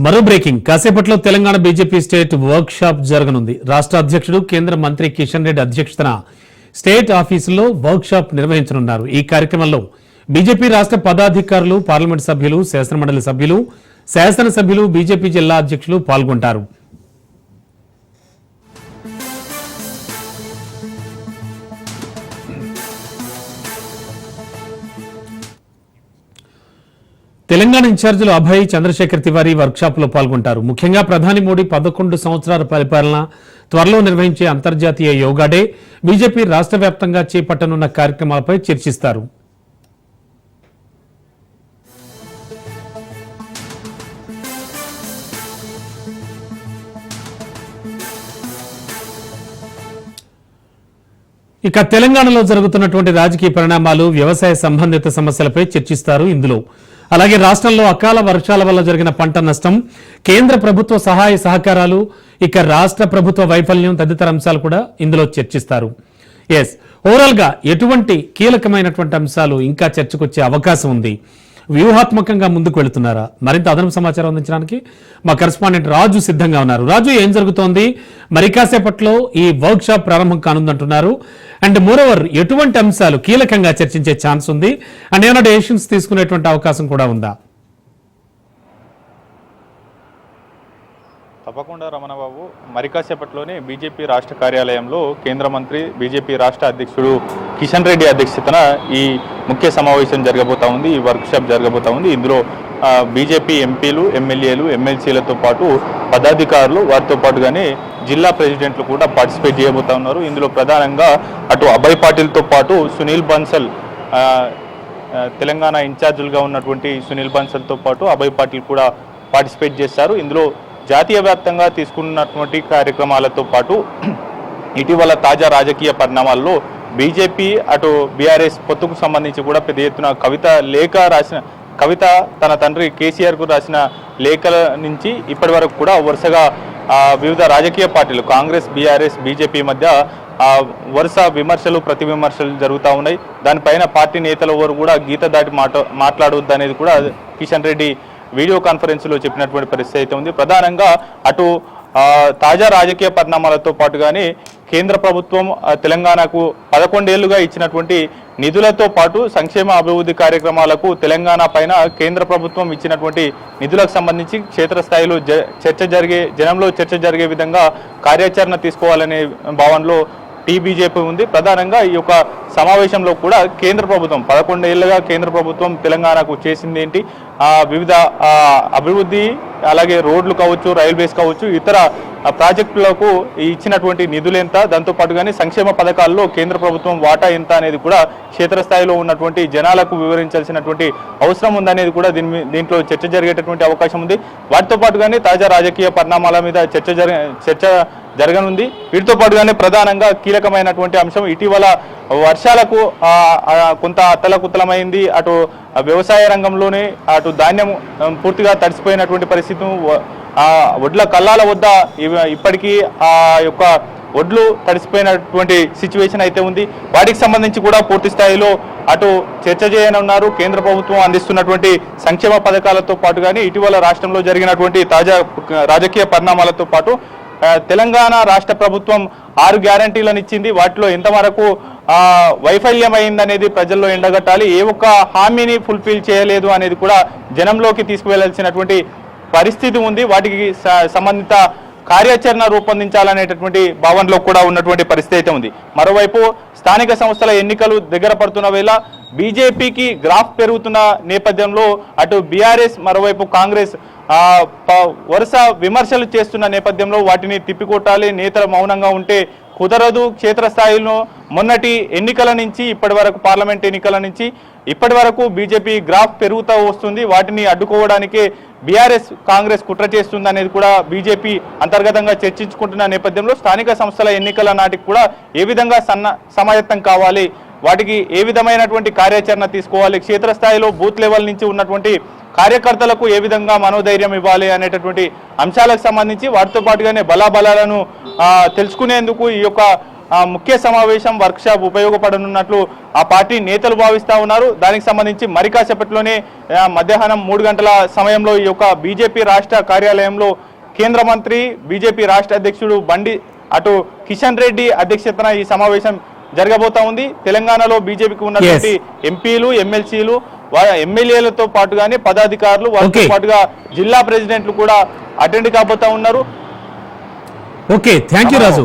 మరో బ్రేకింగ్ కాసేపట్లో Telangana BJP state work shop జరగనుంది. రాష్ట్ర అధ్యక్షుడు కేంద్ర మంత్రి కిషన్ రెడ్డి అధ్యక్షతన స్టేట్ ఆఫీసులో వర్క్ షాప్ నిర్వహించనున్నారు. ఈ కార్యక్రమంలో బీజేపీ రాష్ట్ర పదాధికారులు, పార్లమెంట్ సభ్యులు, శాసనమండలి సభ్యులు, శాసనసభ్యులు, బీజేపీ జిల్లా అధ్యక్షులు పాల్గొంటారు. తెలంగాణ ఇన్ఛార్జీలు అభయ్, చంద్రశేఖర్ తివారీ వర్క్షాప్ లో పాల్గొంటారు. ముఖ్యంగా ప్రధాని మోడీ 11 సంవత్సరాల పరిపాలన, త్వరలో నిర్వహించే అంతర్జాతీయ యోగా డే, బీజేపీ రాష్ట్ర వ్యాప్తంగా చేపట్టనున్న కార్యక్రమాలపై చర్చిస్తారు. ఇక తెలంగాణలో జరుగుతున్నటువంటి రాజకీయ పరిణామాలు, వ్యవసాయ సంబంధిత సమస్యలపై చర్చిస్తారు. ఇందులో అలాగే రాష్ట్రంలో అకాల వర్షాల వల్ల జరిగిన పంట నష్టం, కేంద్ర ప్రభుత్వ సహాయ సహకారాలు, ఇక రాష్ట్ర ప్రభుత్వ వైఫల్యం తదితర అంశాలు కూడా ఇందులో చర్చిస్తారు. ఓవరాల్ గా ఎటువంటి కీలకమైనటువంటి అంశాలు ఇంకా చర్చకొచ్చే అవకాశం ఉంది? వ్యూహాత్మకంగా ముందుకు వెళుతున్నారా? మరింత అదనపు సమాచారం అందించడానికి మా కరెస్పాండెంట్ రాజు సిద్ధంగా ఉన్నారు. రాజు, ఏం జరుగుతోంది? మరి కాసేపట్లో ఈ వర్క్ షాప్ ప్రారంభం కానుందంటున్నారు. అండ్ మోరోవర్ ఎటువంటి అంశాలు కీలకంగా చర్చించే ఛాన్స్ ఉంది? అండ్ ఏమైనా డెసిషన్స్ తీసుకునేటువంటి అవకాశం కూడా ఉందా? తప్పకుండా రమణబాబు, మరికాసేపట్లోనే బీజేపీ రాష్ట్ర కార్యాలయంలో కేంద్ర మంత్రి, బీజేపీ రాష్ట్ర అధ్యక్షుడు కిషన్ రెడ్డి అధ్యక్షతన ఈ ముఖ్య సమావేశం జరగబోతా ఉంది. ఈ వర్క్షాప్ జరగబోతా ఉంది. ఇందులో బీజేపీ ఎంపీలు, ఎమ్మెల్యేలు, ఎమ్మెల్సీలతో పాటు పదాధికారులు, వారితో పాటుగానే జిల్లా ప్రెసిడెంట్లు కూడా పార్టిసిపేట్ చేయబోతా ఉన్నారు. ఇందులో ప్రధానంగా అటు అభయ్ పాటిల్తో పాటు సునీల్ బన్సల్, తెలంగాణ ఇన్ఛార్జులుగా ఉన్నటువంటి సునీల్ బన్సల్తో పాటు అభయ్ పాటిల్ కూడా పార్టిసిపేట్ చేస్తారు. ఇందులో జాతీయ వ్యాప్తంగా తీసుకున్నటువంటి కార్యక్రమాలతో పాటు ఇటీవల తాజా రాజకీయ పరిణామాల్లో బీజేపీ అటు బీఆర్ఎస్ పొత్తుకు సంబంధించి కూడా పెద్ద ఎత్తున కవిత తన తండ్రి కేసీఆర్కు రాసిన లేఖల నుంచి ఇప్పటి వరకు కూడా వరుసగా వివిధ రాజకీయ పార్టీలు కాంగ్రెస్, బీఆర్ఎస్, బీజేపీ మధ్య వరుస విమర్శలు, ప్రతి విమర్శలు జరుగుతూ ఉన్నాయి. దానిపైన పార్టీ నేతల వారు కూడా గీత దాటి మాట్లాడవద్దు అనేది కూడా కిషన్ రెడ్డి వీడియో కాన్ఫరెన్స్లో చెప్పినటువంటి పరిస్థితి అయితే ఉంది. ప్రధానంగా అటు తాజా రాజకీయ పరిణామాలతో పాటుగానే కేంద్ర ప్రభుత్వం తెలంగాణకు 11 ఏళ్లుగా ఇచ్చినటువంటి నిధులతో పాటు సంక్షేమ అభివృద్ధి కార్యక్రమాలకు తెలంగాణ పైన కేంద్ర ప్రభుత్వం ఇచ్చినటువంటి నిధులకు సంబంధించి క్షేత్రస్థాయిలో జనంలో చర్చ జరిగే విధంగా కార్యాచరణ తీసుకోవాలనే భావనలో బీజేపీ ఉంది. ప్రధానంగా ఈ యొక్క సమావేశంలో కూడా కేంద్ర ప్రభుత్వం 11 ఏళ్లుగా కేంద్ర ప్రభుత్వం తెలంగాణకు చేసింది ఏంటి, వివిధ అభివృద్ధి, అలాగే రోడ్లు కావచ్చు, రైల్వేస్ కావచ్చు, ఇతర ప్రాజెక్టులకు ఇచ్చినటువంటి నిధులు ఎంత, దాంతోపాటుగానే సంక్షేమ పథకాల్లో కేంద్ర ప్రభుత్వం వాటా ఎంత అనేది కూడా క్షేత్రస్థాయిలో ఉన్నటువంటి జనాలకు వివరించాల్సినటువంటి అవసరం ఉందనేది కూడా దీంట్లో చర్చ జరిగేటటువంటి అవకాశం ఉంది. వాటితో పాటుగానే తాజా రాజకీయ పరిణామాల మీద చర్చ జరగనుంది. వీటితో పాటుగానే ప్రధానంగా కీలకమైనటువంటి అంశం ఇటీవల వర్షాలకు కొంత అత్తలకుత్తలమైంది. అటు వ్యవసాయ రంగంలోనే అటు ధాన్యం పూర్తిగా తడిసిపోయినటువంటి పరిస్థితి, వడ్ల కల్లాల వద్ద ఇప్పటికీ ఆ యొక్క వడ్లు తడిసిపోయినటువంటి సిచ్యువేషన్ అయితే ఉంది. వాటికి సంబంధించి కూడా పూర్తి స్థాయిలో అటు చర్చ చేయనున్నారు. కేంద్ర ప్రభుత్వం అందిస్తున్నటువంటి సంక్షేమ పథకాలతో పాటుగానే ఇటీవల రాష్ట్రంలో జరిగినటువంటి తాజా రాజకీయ పరిణామాలతో పాటు తెలంగాణ రాష్ట్ర ప్రభుత్వం 6 గ్యారంటీలను ఇచ్చింది. వాటిలో ఎంతవరకు వైఫల్యం అయిందనేది ప్రజల్లో ఎండగట్టాలి. ఏ ఒక్క హామీని ఫుల్ఫిల్ చేయలేదు అనేది కూడా జనంలోకి తీసుకువెళ్లాల్సినటువంటి పరిస్థితి ఉంది. వాటికి సంబంధిత కార్యాచరణ రూపొందించాలనేటటువంటి భావనలో కూడా ఉన్నటువంటి పరిస్థితి అయితే ఉంది. మరోవైపు స్థానిక సంస్థల ఎన్నికలు దగ్గర పడుతున్న వేళ బీజేపీకి గ్రాఫ్ పెరుగుతున్న నేపథ్యంలో అటు బీఆర్ఎస్, మరోవైపు కాంగ్రెస్ వరుస విమర్శలు చేస్తున్న నేపథ్యంలో వాటిని తిప్పికొట్టాలి. నేతలు మౌనంగా ఉంటే కుదరదు. క్షేత్రస్థాయిలో మొన్నటి ఎన్నికల నుంచి ఇప్పటి వరకు, పార్లమెంట్ ఎన్నికల నుంచి ఇప్పటి వరకు బీజేపీ గ్రాఫ్ పెరుగుతూ వస్తుంది. వాటిని అడ్డుకోవడానికే బీఆర్ఎస్, కాంగ్రెస్ కుట్ర చేస్తుంది అనేది కూడా బీజేపీ అంతర్గతంగా చర్చించుకుంటున్న నేపథ్యంలో స్థానిక సంస్థల ఎన్నికల నాటికి కూడా ఏ విధంగా సమాయత్తం కావాలి, వాటికి ఏ విధమైనటువంటి కార్యాచరణ తీసుకోవాలి, క్షేత్రస్థాయిలో బూత్ లెవెల్ నుంచి ఉన్నటువంటి కార్యకర్తలకు ఏ విధంగా మనోధైర్యం ఇవ్వాలి అనేటటువంటి అంశాలకు సంబంధించి వాటితో పాటుగానే బలాబలాలను తెలుసుకునేందుకు ఈ యొక్క ముఖ్య సమావేశం వర్క్షాప్ ఉపయోగపడనున్నట్లు ఆ పార్టీ నేతలు భావిస్తా ఉన్నారు. దానికి సంబంధించి మరి కాసేపట్లోనే మధ్యాహ్నం 3 గంటల సమయంలో ఈ యొక్క బీజేపీ రాష్ట్ర కార్యాలయంలో కేంద్ర మంత్రి బీజేపీ రాష్ట్ర అధ్యక్షుడు బండి అటు కిషన్ రెడ్డి అధ్యక్షతన ఈ సమావేశం జరగబోతా ఉంది. తెలంగాణలో బీజేపీకి ఉన్నటువంటి ఎంపీలు ఎమ్మెల్సీలు ఎమ్మెల్యేలతో పాటుగానే పదాధికారులు వారితో పాటుగా జిల్లా ప్రెసిడెంట్లు కూడా అటెండ్ కాబోతా ఉన్నారు. Okay, thank you Raju.